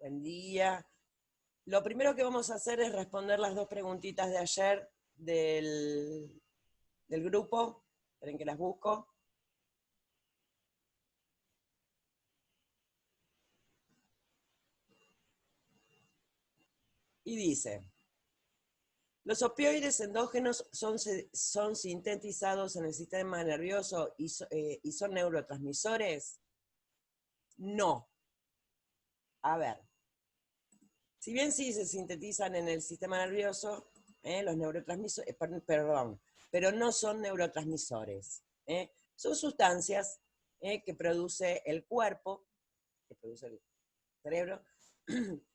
Buen día. Lo primero que vamos a hacer es responder las dos preguntitas de ayer del grupo. Esperen que las busco. Y dice, ¿los opioides endógenos son sintetizados en el sistema nervioso y son neurotransmisores? No. A ver, si bien sí se sintetizan en el sistema nervioso, los neurotransmisores, perdón, pero no son neurotransmisores. Son sustancias que produce el cuerpo, que produce el cerebro,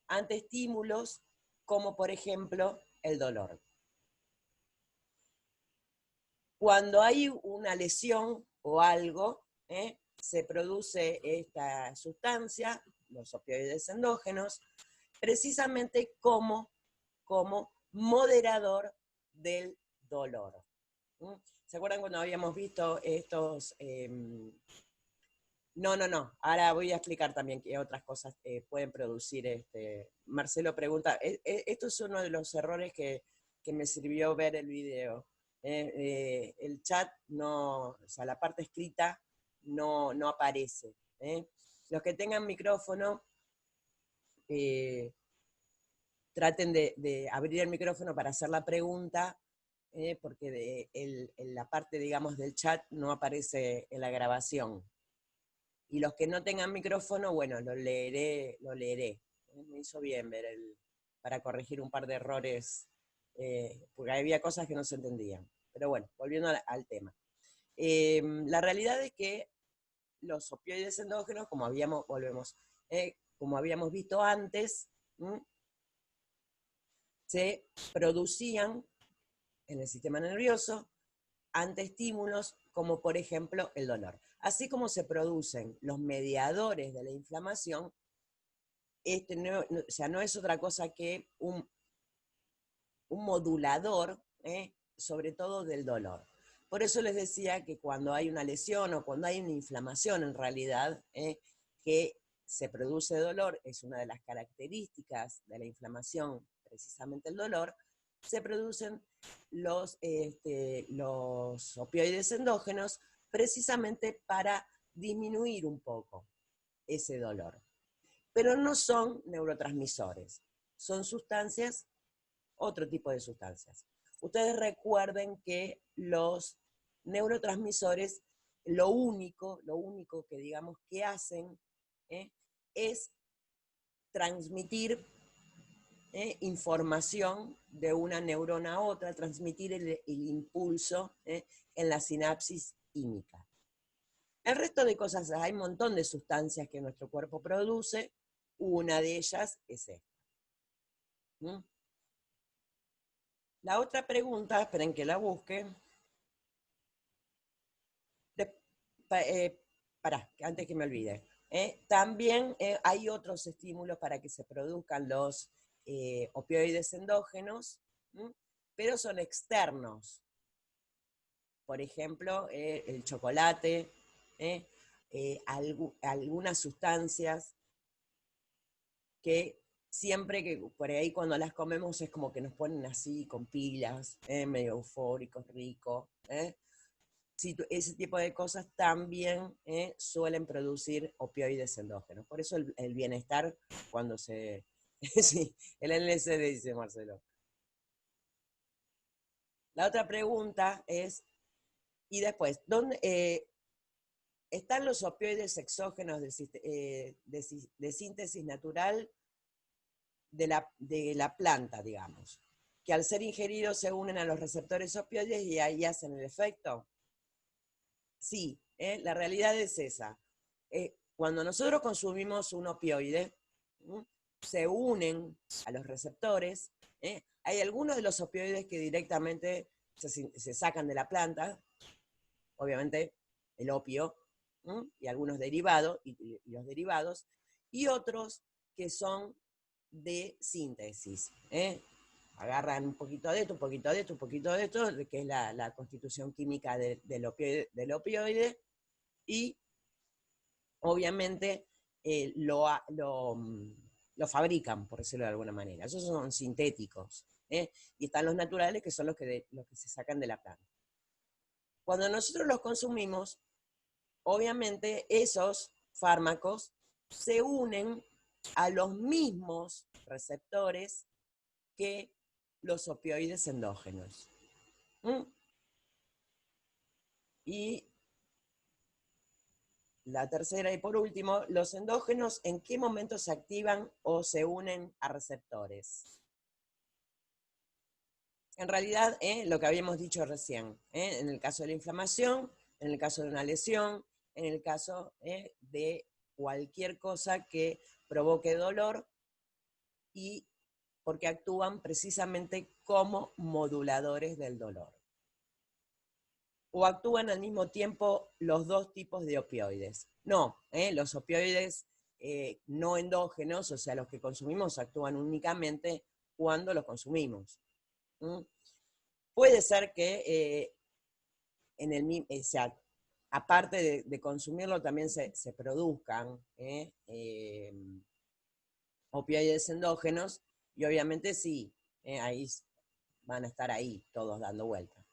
ante estímulos como por ejemplo el dolor. Cuando hay una lesión o algo, se produce esta sustancia, los opioides endógenos, precisamente como moderador del dolor. ¿Se acuerdan cuando habíamos visto estos? No. Ahora voy a explicar también qué otras cosas pueden producir. Marcelo pregunta, esto es uno de los errores que me sirvió ver el video. El chat no, o sea, la parte escrita no aparece. Los que tengan micrófono, traten de abrir el micrófono para hacer la pregunta, porque en la parte, digamos, del chat no aparece en la grabación. Y los que no tengan micrófono, bueno, lo leeré. Me hizo bien ver para corregir un par de errores, porque había cosas que no se entendían. Pero bueno, volviendo al tema. La realidad es que los opioides endógenos, como habíamos visto antes, se producían en el sistema nervioso ante estímulos como por ejemplo el dolor. Así como se producen los mediadores de la inflamación, no es otra cosa que un modulador, sobre todo del dolor. Por eso les decía que cuando hay una lesión o cuando hay una inflamación en realidad, que se produce dolor, es una de las características de la inflamación, precisamente el dolor, se producen los opioides endógenos precisamente para disminuir un poco ese dolor. Pero no son neurotransmisores, son sustancias, otro tipo de sustancias. Ustedes recuerden que los neurotransmisores, lo único que digamos que hacen es transmitir información de una neurona a otra, transmitir el impulso en la sinapsis química. El resto de cosas, hay un montón de sustancias que nuestro cuerpo produce, una de ellas es esta. La otra pregunta, esperen que la busque. Antes que me olvide. También hay otros estímulos para que se produzcan los opioides endógenos, pero son externos. Por ejemplo, el chocolate, algunas sustancias que siempre que por ahí cuando las comemos es como que nos ponen así con pilas, medio eufóricos, ricos. Ese tipo de cosas también suelen producir opioides endógenos. Por eso el bienestar cuando se... sí, el LSD, dice Marcelo. La otra pregunta es, y después, ¿dónde están los opioides exógenos de síntesis natural de la planta, digamos, que al ser ingeridos se unen a los receptores opioides y ahí hacen el efecto? Sí, la realidad es esa. Cuando nosotros consumimos un opioide, se unen a los receptores. Hay algunos de los opioides que directamente se sacan de la planta, obviamente el opio, y algunos derivados, y los derivados, y otros que son de síntesis. Agarran un poquito de esto, un poquito de esto, un poquito de esto, que es la constitución química del opioide, y obviamente lo lo fabrican, por decirlo de alguna manera. Esos son sintéticos. Y están los naturales, que son los que se sacan de la planta. Cuando nosotros los consumimos, obviamente esos fármacos se unen a los mismos receptores que los opioides endógenos. ¿Mm? Y la tercera y por último, los endógenos, ¿en qué momento se activan o se unen a receptores? En realidad, lo que habíamos dicho recién, en el caso de la inflamación, en el caso de una lesión, en el caso de cualquier cosa que provoque dolor, y porque actúan precisamente como moduladores del dolor. O actúan al mismo tiempo los dos tipos de opioides. No, los opioides no endógenos, o sea, los que consumimos, actúan únicamente cuando los consumimos. ¿Mm? Puede ser que o sea, aparte de consumirlo, también se produzcan opioides endógenos, y obviamente sí, ahí van a estar ahí todos dando vuelta.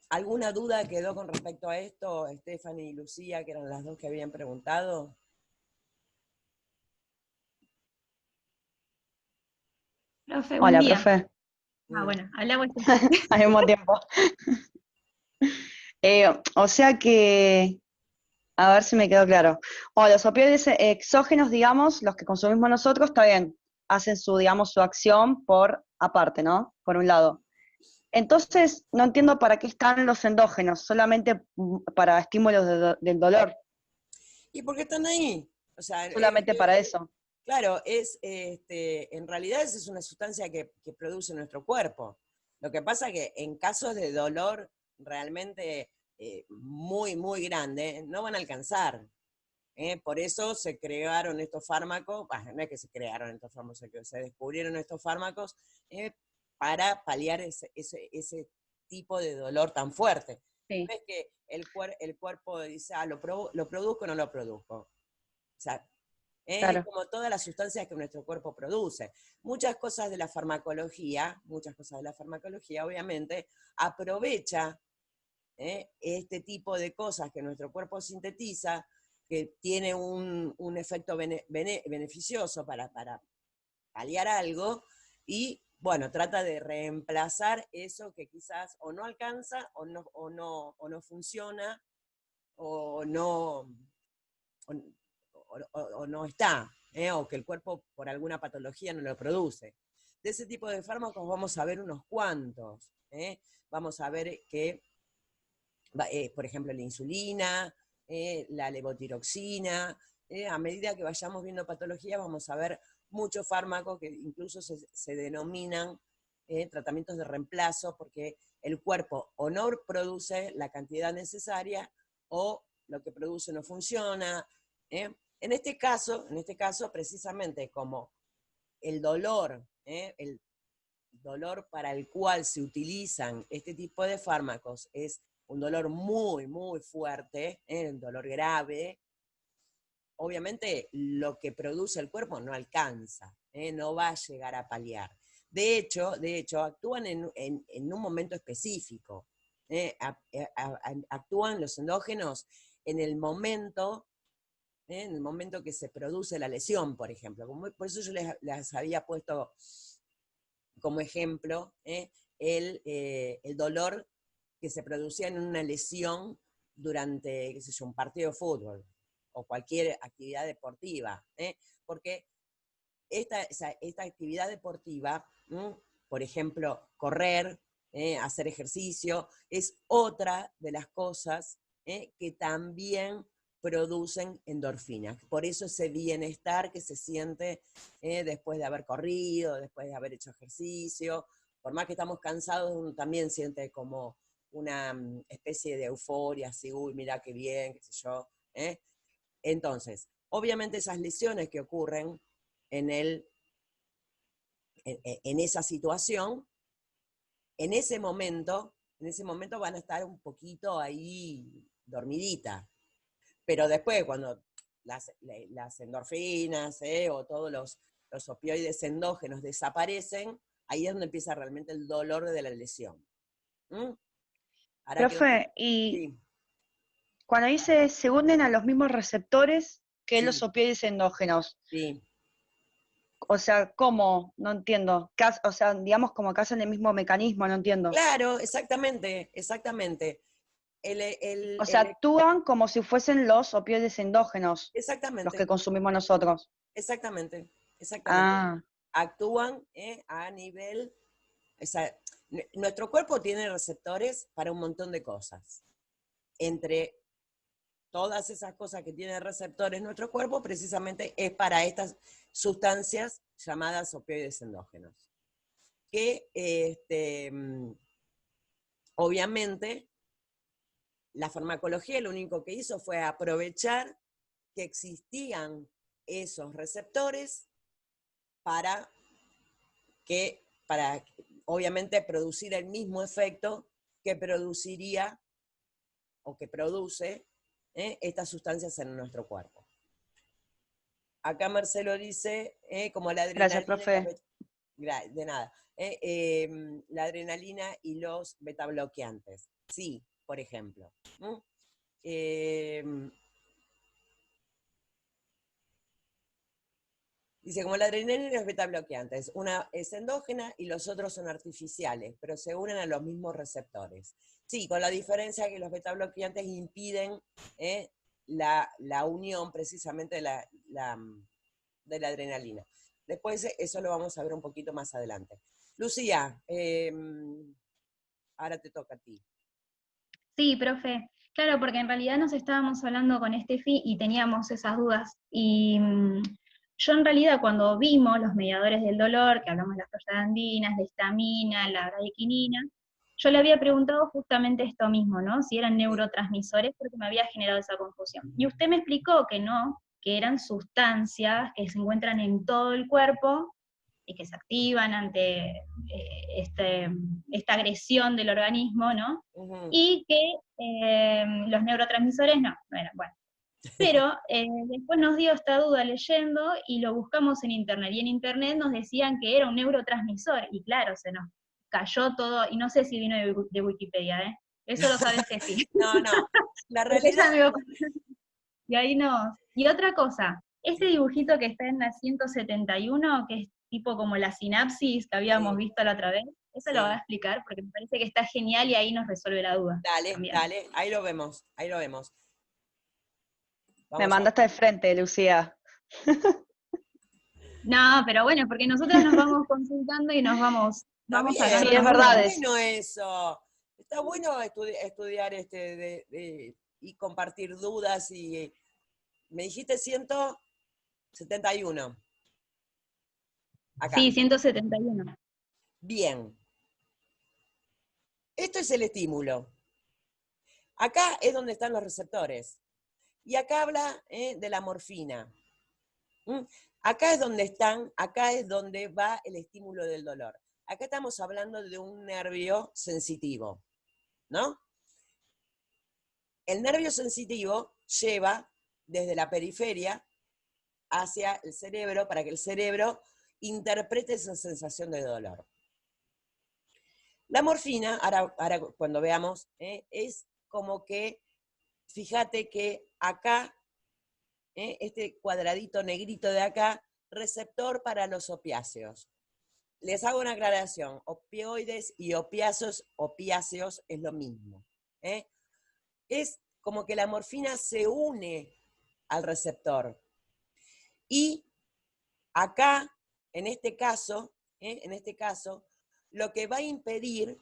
¿Alguna duda quedó con respecto a esto, Stephanie y Lucía, que eran las dos que habían preguntado? Profe, buen Hola, día. profe. Bueno, hablamos. Al mismo tiempo. O sea que, a ver si me quedó claro. O los opioides exógenos, digamos, los que consumimos nosotros, está bien, hacen su, digamos, su acción por aparte, ¿no? Por un lado. Entonces, no entiendo para qué están los endógenos, solamente para estímulos del dolor, ¿Y por qué están ahí? O sea, solamente para eso. claro, en realidad esa es una sustancia que produce nuestro cuerpo. Lo que pasa es que en casos de dolor realmente muy, muy grande, no van a alcanzar. Por eso se crearon estos fármacos, no es que se crearon estos fármacos, que se descubrieron estos fármacos para paliar ese tipo de dolor tan fuerte. Sí, No es que el cuerpo dice, lo produzco o no lo produzco. O sea, es claro. como todas las sustancias que nuestro cuerpo produce. Muchas cosas de la farmacología, obviamente, aprovecha este tipo de cosas que nuestro cuerpo sintetiza, que tiene un efecto beneficioso para paliar algo, y bueno, trata de reemplazar eso que quizás o no alcanza, o no funciona, o no, o no está, o que el cuerpo por alguna patología no lo produce. De ese tipo de fármacos vamos a ver unos cuantos. Vamos a ver que, por ejemplo, la insulina, la levotiroxina, a medida que vayamos viendo patologías vamos a ver muchos fármacos que incluso se denominan tratamientos de reemplazo, porque el cuerpo o no produce la cantidad necesaria, o lo que produce no funciona. En este caso, precisamente como el dolor para el cual se utilizan este tipo de fármacos es un dolor muy, muy fuerte, un dolor grave, obviamente lo que produce el cuerpo no alcanza, no va a llegar a paliar. De hecho, actúan en un momento específico. Actúan los endógenos en el momento que se produce la lesión, por ejemplo. Por eso yo les había puesto como ejemplo el dolor que se producía en una lesión durante, qué sé yo, un partido de fútbol o cualquier actividad deportiva, porque esta actividad deportiva, por ejemplo, correr, hacer ejercicio, es otra de las cosas que también producen endorfinas. Por eso ese bienestar que se siente después de haber corrido, después de haber hecho ejercicio, por más que estamos cansados, uno también siente como una especie de euforia, así, uy, mira qué bien, qué sé yo. Entonces, obviamente esas lesiones que ocurren en esa situación, en ese momento van a estar un poquito ahí dormidita. Pero después, cuando las endorfinas o todos los opioides endógenos desaparecen, ahí es donde empieza realmente el dolor de la lesión. Ahora Profe, y sí, cuando dice se unen a los mismos receptores que sí, los opioides endógenos, sí. o sea, ¿cómo? No entiendo. O sea, digamos como que hacen el mismo mecanismo, no entiendo. Claro, exactamente, exactamente. O sea, actúan como si fuesen los opioides endógenos, los que Exactamente, consumimos nosotros. exactamente, exactamente. Ah, Actúan a nivel, o sea, nuestro cuerpo tiene receptores para un montón de cosas. Entre todas esas cosas que tiene receptores nuestro cuerpo, precisamente es para estas sustancias llamadas opioides endógenos. Que obviamente la farmacología lo único que hizo fue aprovechar que existían esos receptores para obviamente producir el mismo efecto que produciría o que produce estas sustancias en nuestro cuerpo. Acá Marcelo dice, como la gracias, adrenalina profe. de nada, la adrenalina y los betabloqueantes. Sí, por ejemplo. Dice, como la adrenalina y los betabloqueantes, una es endógena y los otros son artificiales, pero se unen a los mismos receptores. Sí, con la diferencia que los betabloqueantes impiden la unión precisamente de la adrenalina. Después eso lo vamos a ver un poquito más adelante. Lucía, ahora te toca a ti. Sí, profe. Claro, porque en realidad nos estábamos hablando con Estefi y teníamos esas dudas. Y yo en realidad cuando vimos los mediadores del dolor, que hablamos de las prostaglandinas, la histamina, la bradyquinina, yo le había preguntado justamente esto mismo, ¿no? Si eran neurotransmisores, porque me había generado esa confusión. Y usted me explicó que no, que eran sustancias que se encuentran en todo el cuerpo y que se activan ante esta agresión del organismo, ¿no? Uh-huh. Y que los neurotransmisores no eran, bueno. Pero después nos dio esta duda leyendo y lo buscamos en internet. Y en internet nos decían que era un neurotransmisor. Y claro, se nos cayó todo. Y no sé si vino de Wikipedia, ¿eh? Eso lo sabe Steffi. No, no. La Porque realidad. ella y ahí nos. Y otra cosa, este dibujito que está en la 171, que es tipo como la sinapsis que habíamos Sí, visto la otra vez, eso lo va a sí. explicar porque me parece que está genial y ahí nos resuelve la duda. Dale, También. dale, ahí lo vemos, ahí lo vemos. Me Vamos a. mandaste de frente, Lucía. No, pero bueno, porque nosotras nos vamos consultando y Está vamos bien, Sí, sacando es las está verdad. dudas. bueno eso. Está bueno estudiar y compartir dudas y. Me dijiste 171. Acá. Sí, 171. Bien. Esto es el estímulo. Acá es donde están los receptores. Y acá habla de la morfina. Acá es donde va el estímulo del dolor. Acá estamos hablando de un nervio sensitivo, ¿no? El nervio sensitivo lleva desde la periferia hacia el cerebro para que el cerebro interprete esa sensación de dolor. La morfina, ahora cuando veamos, es como que, fíjate que acá, este cuadradito negrito de acá, receptor para los opiáceos. Les hago una aclaración, opioides y opiáceos es lo mismo. Es como que la morfina se une al receptor. Y acá, en este caso, lo que va a impedir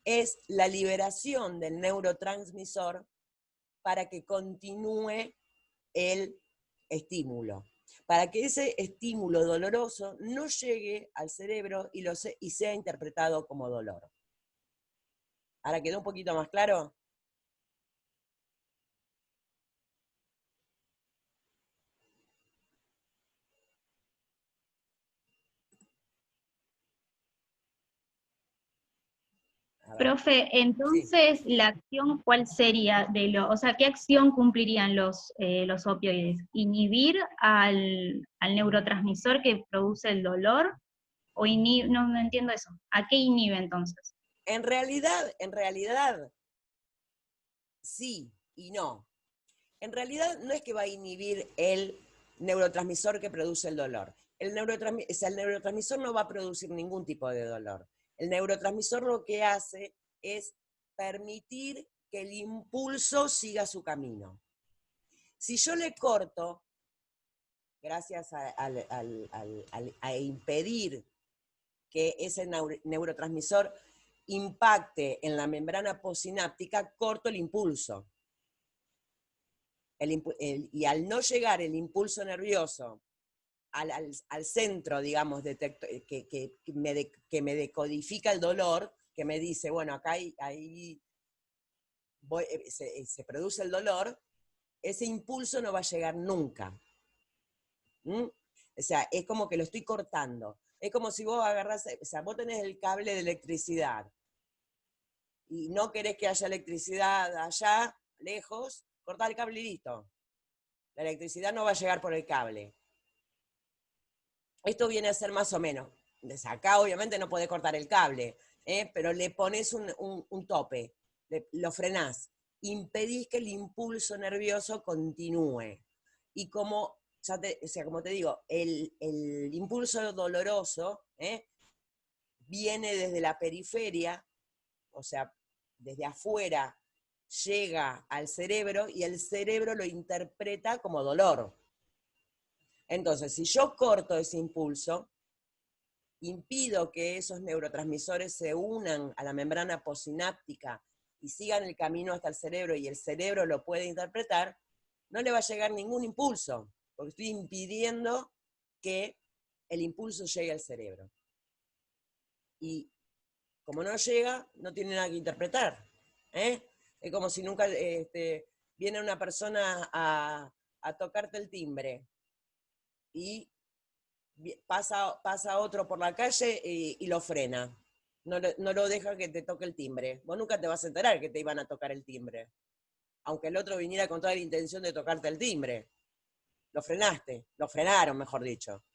es la liberación del neurotransmisor para que continúe el estímulo, para que ese estímulo doloroso no llegue al cerebro y sea interpretado como dolor. ¿Ahora quedó un poquito más claro? Profe, Sí. entonces la acción, ¿cuál sería o sea, qué acción cumplirían los opioides? ¿Inhibir al neurotransmisor que produce el dolor? ¿O no entiendo eso. ¿A qué inhibe entonces? En realidad, sí y no. En realidad no es que va a inhibir el neurotransmisor que produce el dolor. El neurotransmisor no va a producir ningún tipo de dolor. El neurotransmisor lo que hace es permitir que el impulso siga su camino. Si yo le corto, gracias a impedir que ese neurotransmisor impacte en la membrana postsináptica, corto el impulso. Y al no llegar el impulso nervioso al centro, digamos, que me decodifica el dolor, que me dice, bueno, acá se produce el dolor, ese impulso no va a llegar nunca. ¿Mm? O sea, es como que lo estoy cortando. Es como si vos agarrás, o sea, vos tenés el cable de electricidad y no querés que haya electricidad allá, lejos, cortá el cable y listo. La electricidad no va a llegar por el cable. Esto viene a ser más o menos. Desde acá obviamente no podés cortar el cable, pero le pones un tope, lo frenás, impedís que el impulso nervioso continúe. Y como, o sea, como te digo, el impulso doloroso viene desde la periferia, o sea, desde afuera llega al cerebro y el cerebro lo interpreta como dolor. Entonces, si yo corto ese impulso, impido que esos neurotransmisores se unan a la membrana postsináptica y sigan el camino hasta el cerebro y el cerebro lo puede interpretar, no le va a llegar ningún impulso, porque estoy impidiendo que el impulso llegue al cerebro. Y como no llega, no tiene nada que interpretar. Es como si nunca viene una persona a tocarte el timbre y pasa otro por la calle y lo frena. No lo deja que te toque el timbre. Vos nunca te vas a enterar que te iban a tocar el timbre. Aunque el otro viniera con toda la intención de tocarte el timbre. Lo frenaste, lo frenaron, mejor dicho.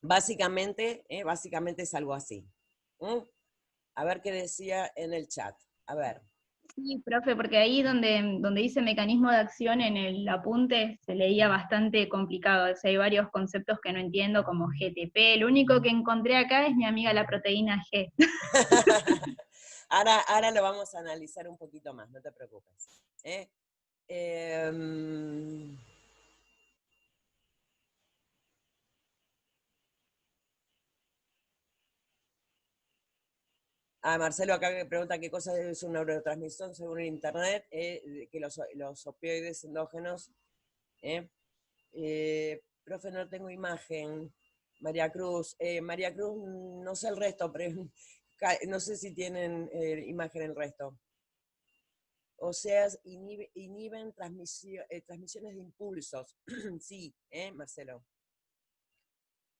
Básicamente es algo así. A ver qué decía en el chat. A ver. Sí, profe, porque ahí donde dice mecanismo de acción en el apunte se leía bastante complicado. O sea, hay varios conceptos que no entiendo, como GTP. Lo único que encontré acá es mi amiga la proteína G. Ahora lo vamos a analizar un poquito más, no te preocupes. Marcelo acá me pregunta qué cosa es un neurotransmisor según el internet, que los opioides endógenos. Profe, no tengo imagen. María Cruz, no sé el resto, pero no sé si tienen imagen el resto. O sea, inhiben transmisiones de impulsos. Sí, Marcelo.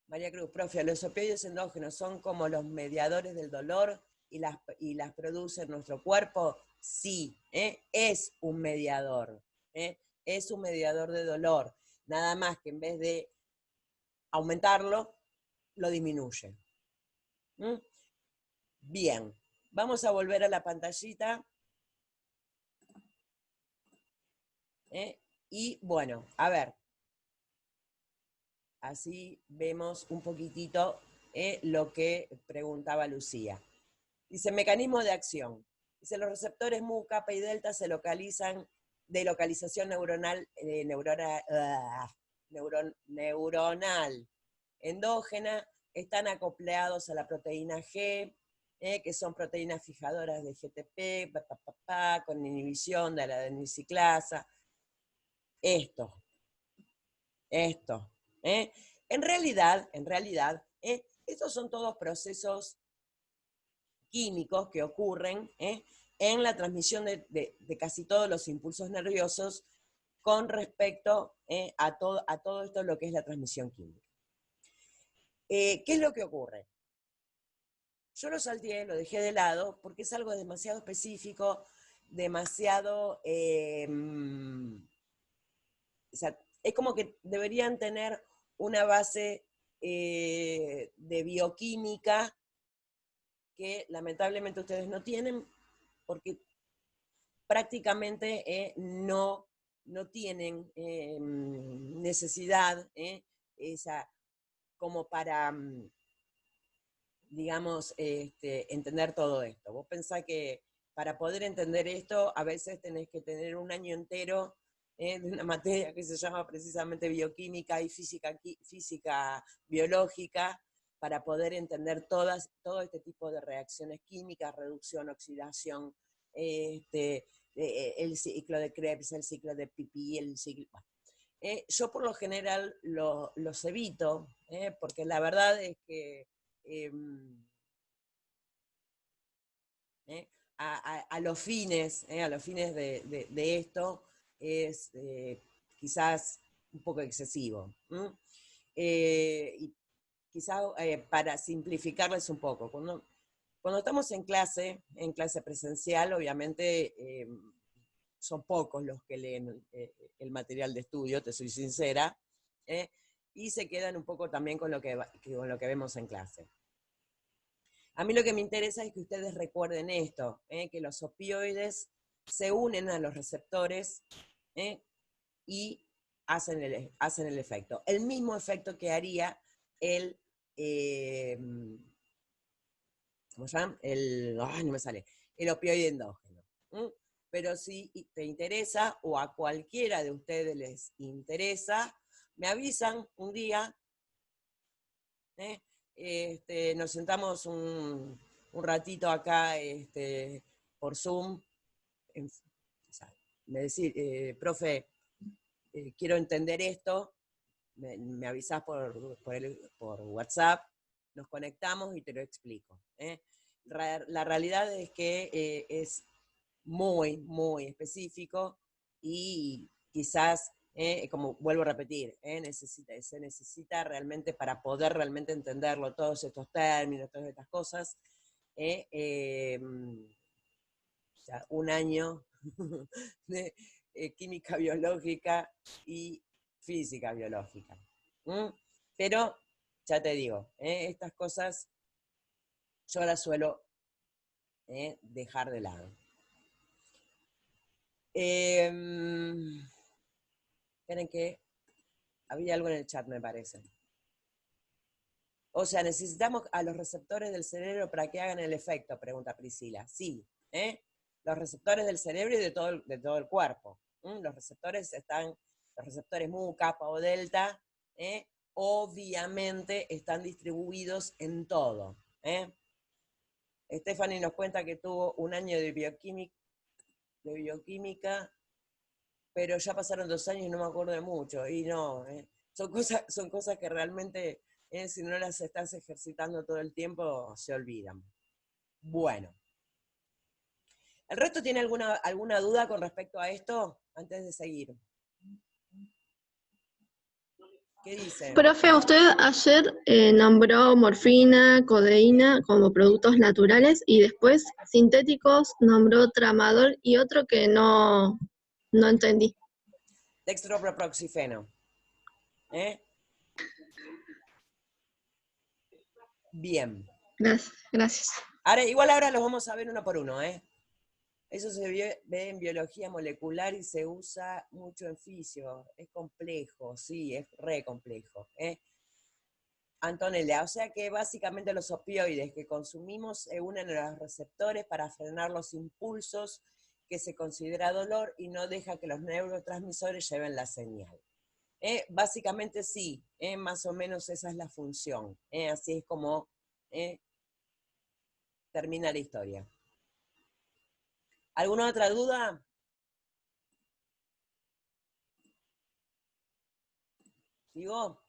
María Cruz, profe, los opioides endógenos son como los mediadores del dolor y las produce en nuestro cuerpo. Sí, es un mediador. Es un mediador de dolor. Nada más que en vez de aumentarlo, lo disminuye. Bien, vamos a volver a la pantallita. Y bueno, a ver. Así vemos un poquitito lo que preguntaba Lucía. Dice, mecanismo de acción. Dice, los receptores mu, kappa y delta se localizan de localización neuronal endógena, están acoplados a la proteína G, que son proteínas fijadoras de GTP, con inhibición de la adenosiclasa. Esto. En realidad, estos son todos procesos químicos que ocurren en la transmisión de casi todos los impulsos nerviosos con respecto a todo esto lo que es la transmisión química. ¿Qué es lo que ocurre? Yo lo salteé, lo dejé de lado, porque es algo demasiado específico, demasiado... o sea, es como que deberían tener una base de bioquímica que lamentablemente ustedes no tienen, porque prácticamente no tienen necesidad esa, como para, digamos, entender todo esto. Vos pensás que para poder entender esto, a veces tenés que tener un año entero de una materia que se llama precisamente bioquímica y física biológica, para poder entender todo este tipo de reacciones químicas, reducción, oxidación, el ciclo de Krebs, el ciclo de Pipí, el ciclo... yo por lo general los evito, porque la verdad es que a los fines de esto es quizás un poco excesivo. Y quizás para simplificarles un poco, cuando estamos en clase presencial, obviamente son pocos los que leen el material de estudio, te soy sincera, y se quedan un poco también con lo que vemos en clase. A mí lo que me interesa es que ustedes recuerden esto, que los opioides se unen a los receptores y hacen el efecto. El mismo efecto que haría el... ¿cómo se llama? No me sale. El opioide endógeno. Pero si te interesa, o a cualquiera de ustedes les interesa, me avisan un día, nos sentamos un ratito acá por Zoom, me decís, profe, quiero entender esto, me avisás por WhatsApp, nos conectamos y te lo explico. La realidad es que es muy, muy específico y quizás, como vuelvo a repetir, se necesita realmente, para poder realmente entenderlo, todos estos términos, todas estas cosas, o sea, un año de química biológica y física biológica. Pero, ya te digo, estas cosas yo las suelo dejar de lado. Esperen que había algo en el chat, me parece. O sea, necesitamos a los receptores del cerebro para que hagan el efecto, pregunta Priscila. Sí, los receptores del cerebro y de todo el cuerpo. Los receptores mu, kappa o delta, obviamente están distribuidos en todo. Stephanie nos cuenta que tuvo un año de bioquímica, pero ya pasaron 2 años y no me acuerdo de mucho. Y no, son cosas que realmente, si no las estás ejercitando todo el tiempo, se olvidan. Bueno. ¿El resto tiene alguna duda con respecto a esto antes de seguir? ¿Qué dice? Profe, usted ayer nombró morfina, codeína como productos naturales y después sintéticos nombró tramadol y otro que no entendí. Dextropropoxifeno. Bien. Gracias. Ahora los vamos a ver uno por uno. Eso se ve en biología molecular y se usa mucho en fisio. Es complejo, sí, es re complejo. Antonella, o sea que básicamente los opioides que consumimos se unen a los receptores para frenar los impulsos que se considera dolor y no deja que los neurotransmisores lleven la señal. Básicamente sí, más o menos esa es la función. Así es como termina la historia. ¿Alguna otra duda? ¿Sigo?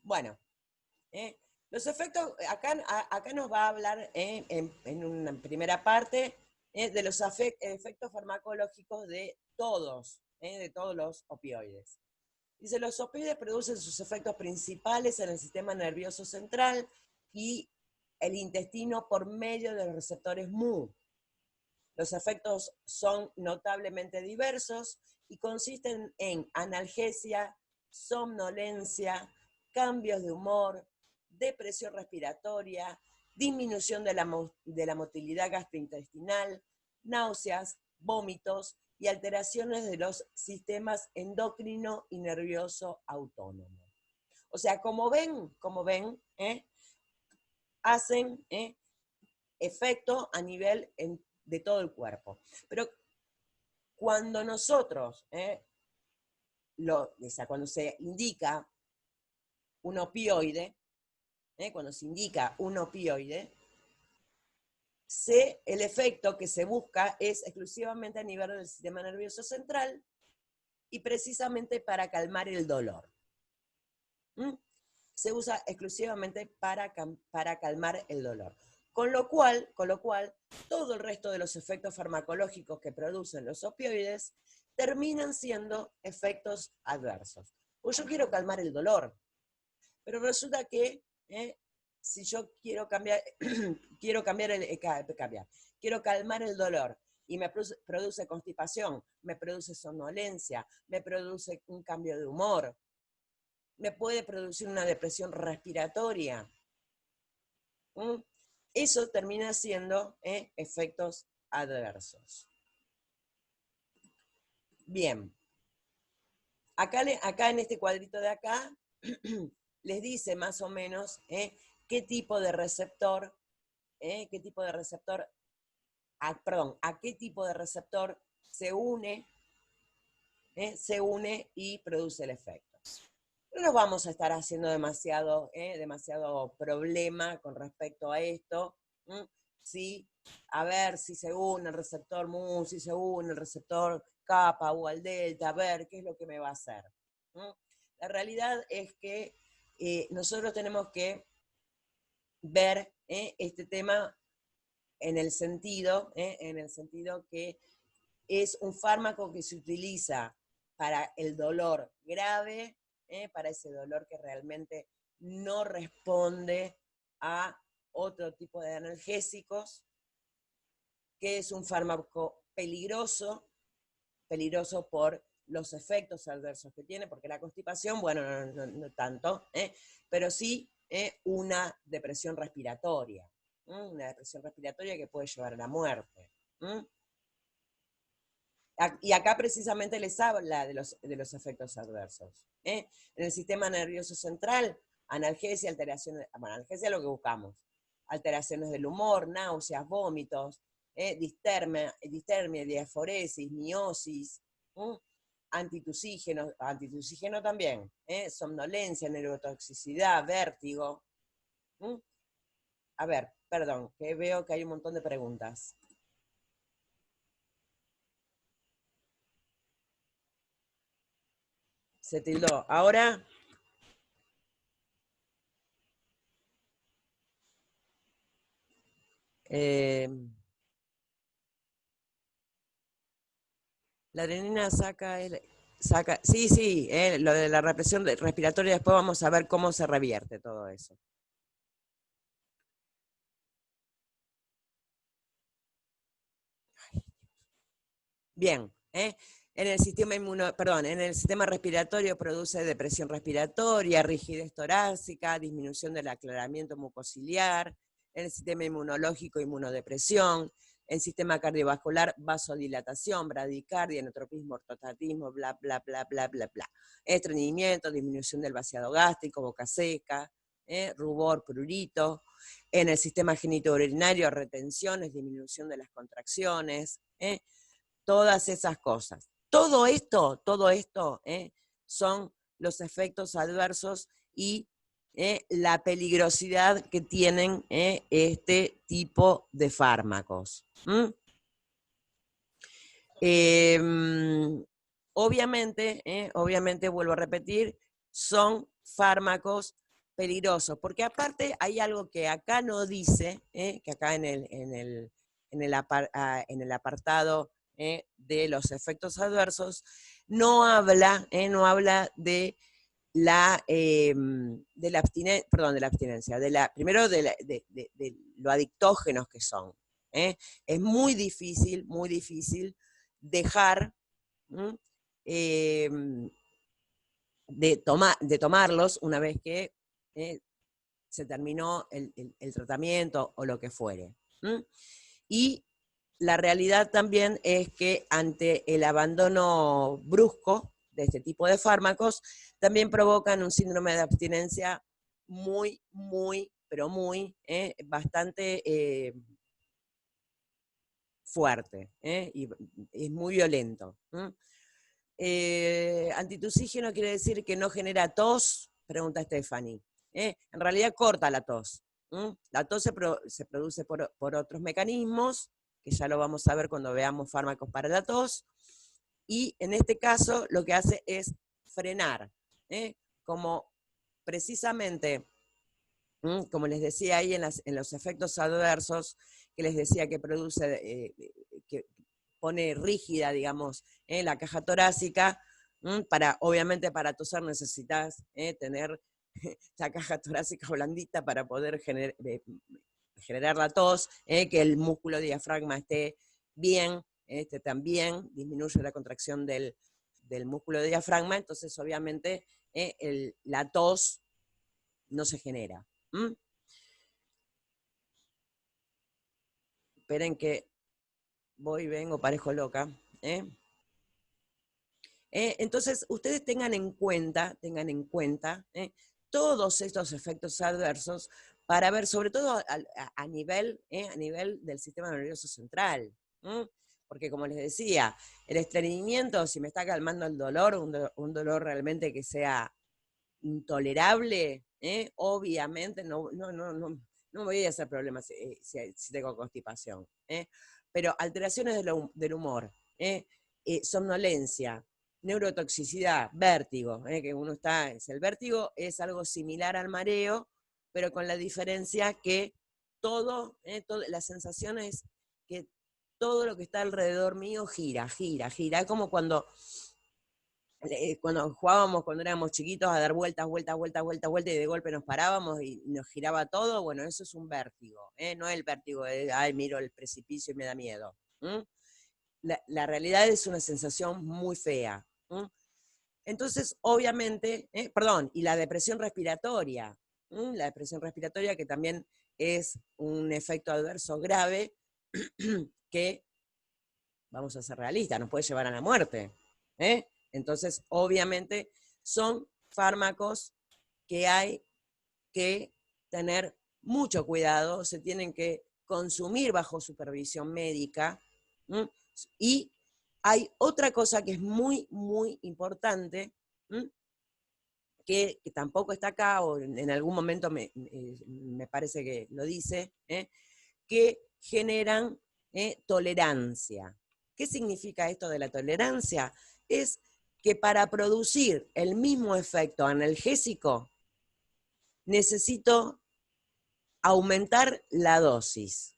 Bueno, los efectos, acá nos va a hablar en una primera parte de los efectos farmacológicos de todos los opioides. Dice, los opioides producen sus efectos principales en el sistema nervioso central y el intestino por medio de los receptores Mu. Los efectos son notablemente diversos y consisten en analgesia, somnolencia, cambios de humor, depresión respiratoria, disminución de la motilidad gastrointestinal, náuseas, vómitos y alteraciones de los sistemas endocrino y nervioso autónomo. O sea, como ven, hacen efecto a nivel de todo el cuerpo. Pero cuando nosotros, cuando se indica un opioide, cuando se indica un opioide, el efecto que se busca es exclusivamente a nivel del sistema nervioso central y precisamente para calmar el dolor. Se usa exclusivamente para calmar el dolor. Con lo cual, todo el resto de los efectos farmacológicos que producen los opioides terminan siendo efectos adversos. Pues yo quiero calmar el dolor, pero resulta que si yo quiero calmar el dolor y me produce constipación, me produce somnolencia, me produce un cambio de humor, me puede producir una depresión respiratoria. Eso termina siendo efectos adversos. Bien. Acá en este cuadrito de acá les dice más o menos qué tipo de receptor, a qué tipo de receptor se une y produce el efecto. No nos vamos a estar haciendo demasiado problema con respecto a esto. ¿Sí? A ver si se une el receptor Mu, si se une el receptor kappa o al delta, a ver qué es lo que me va a hacer. La realidad es que nosotros tenemos que ver este tema en el sentido que es un fármaco que se utiliza para el dolor grave, para ese dolor que realmente no responde a otro tipo de analgésicos, que es un fármaco peligroso por los efectos adversos que tiene, porque la constipación, bueno, no tanto, pero sí una depresión respiratoria, que puede llevar a la muerte. Y acá precisamente les habla de los efectos adversos. En el sistema nervioso central, analgesia, analgesia es lo que buscamos, alteraciones del humor, náuseas, vómitos, distermia, diaforesis, miosis, antitusígeno también, somnolencia, neurotoxicidad, vértigo. A ver, perdón, que veo que hay un montón de preguntas. Se tildó. Ahora. La arenina saca. Sí, lo de la represión respiratoria, después vamos a ver cómo se revierte todo eso. Bien, en el sistema respiratorio produce depresión respiratoria, rigidez torácica, disminución del aclaramiento mucociliar, en el sistema inmunológico, inmunodepresión, en el sistema cardiovascular, vasodilatación, bradicardia, enotropismo, ortostatismo, bla, bla, bla, bla, bla, bla. Estreñimiento, disminución del vaciado gástrico, boca seca, rubor, prurito. En el sistema genitourinario, retenciones, disminución de las contracciones, todas esas cosas. Todo esto son los efectos adversos y la peligrosidad que tienen este tipo de fármacos. Obviamente, vuelvo a repetir, son fármacos peligrosos, porque aparte hay algo que acá no dice, que acá en el apartado de los efectos adversos, no habla de la abstinencia, primero de lo adictógenos que son. Es muy difícil dejar de tomarlos una vez que se terminó el tratamiento o lo que fuere. Y la realidad también es que ante el abandono brusco de este tipo de fármacos, también provocan un síndrome de abstinencia bastante fuerte, y es muy violento. Antitusígeno quiere decir que no genera tos, pregunta Stephanie. En realidad corta la tos. La tos se produce por otros mecanismos, que ya lo vamos a ver cuando veamos fármacos para la tos, y en este caso lo que hace es frenar, como precisamente, como les decía ahí en los efectos adversos, que les decía que produce, que pone rígida, digamos, la caja torácica. Obviamente para toser necesitas tener la caja torácica blandita para poder generar la tos, que el músculo diafragma esté bien, también disminuye la contracción del músculo diafragma, entonces obviamente la tos no se genera. Esperen que voy, vengo, parejo loca. Entonces, ustedes tengan en cuenta todos estos efectos adversos para ver, sobre todo a nivel del sistema nervioso central. Porque como les decía, el estreñimiento, si me está calmando el dolor, un dolor realmente que sea intolerable, obviamente no me voy a hacer problemas si tengo constipación. Pero alteraciones del humor, somnolencia, neurotoxicidad, vértigo, que uno está, el vértigo es algo similar al mareo, pero con la diferencia que la sensación es que todo lo que está alrededor mío gira, es como cuando jugábamos cuando éramos chiquitos a dar vueltas, y de golpe nos parábamos y nos giraba todo. Bueno, eso es un vértigo, no es el vértigo de, ay, miro el precipicio y me da miedo. La realidad es una sensación muy fea. Entonces, obviamente, y la depresión respiratoria, que también es un efecto adverso grave que, vamos a ser realistas, nos puede llevar a la muerte. Entonces, obviamente, son fármacos que hay que tener mucho cuidado, se tienen que consumir bajo supervisión médica. Y hay otra cosa que es muy, muy importante, que tampoco está acá, o en algún momento me parece que lo dice, que generan tolerancia. ¿Qué significa esto de la tolerancia? Es que para producir el mismo efecto analgésico, necesito aumentar la dosis.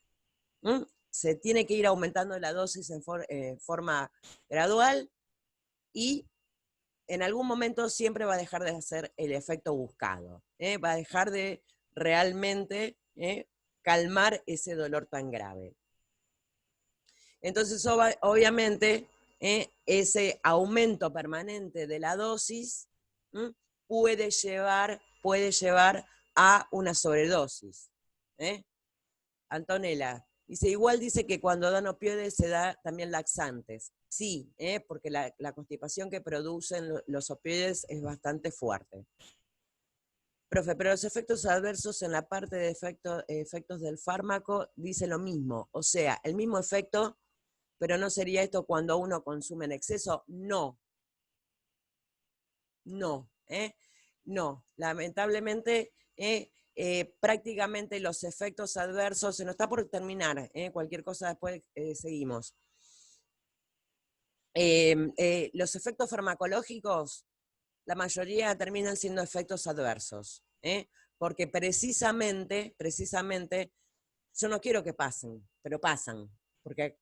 Se tiene que ir aumentando la dosis en forma gradual, y en algún momento siempre va a dejar de hacer el efecto buscado. Va a dejar de realmente calmar ese dolor tan grave. Entonces, obviamente, ese aumento permanente de la dosis puede llevar a una sobredosis. Antonella dice, igual dice que cuando dan opioides se da también laxantes. Sí, porque la constipación que producen los opioides es bastante fuerte. Profe, pero los efectos adversos en la parte de efectos del fármaco dice lo mismo. O sea, el mismo efecto, pero ¿no sería esto cuando uno consume en exceso? No. No. No. Lamentablemente, prácticamente los efectos adversos, se nos está por terminar, cualquier cosa después seguimos. Los efectos farmacológicos, la mayoría terminan siendo efectos adversos, porque precisamente, yo no quiero que pasen, pero pasan, porque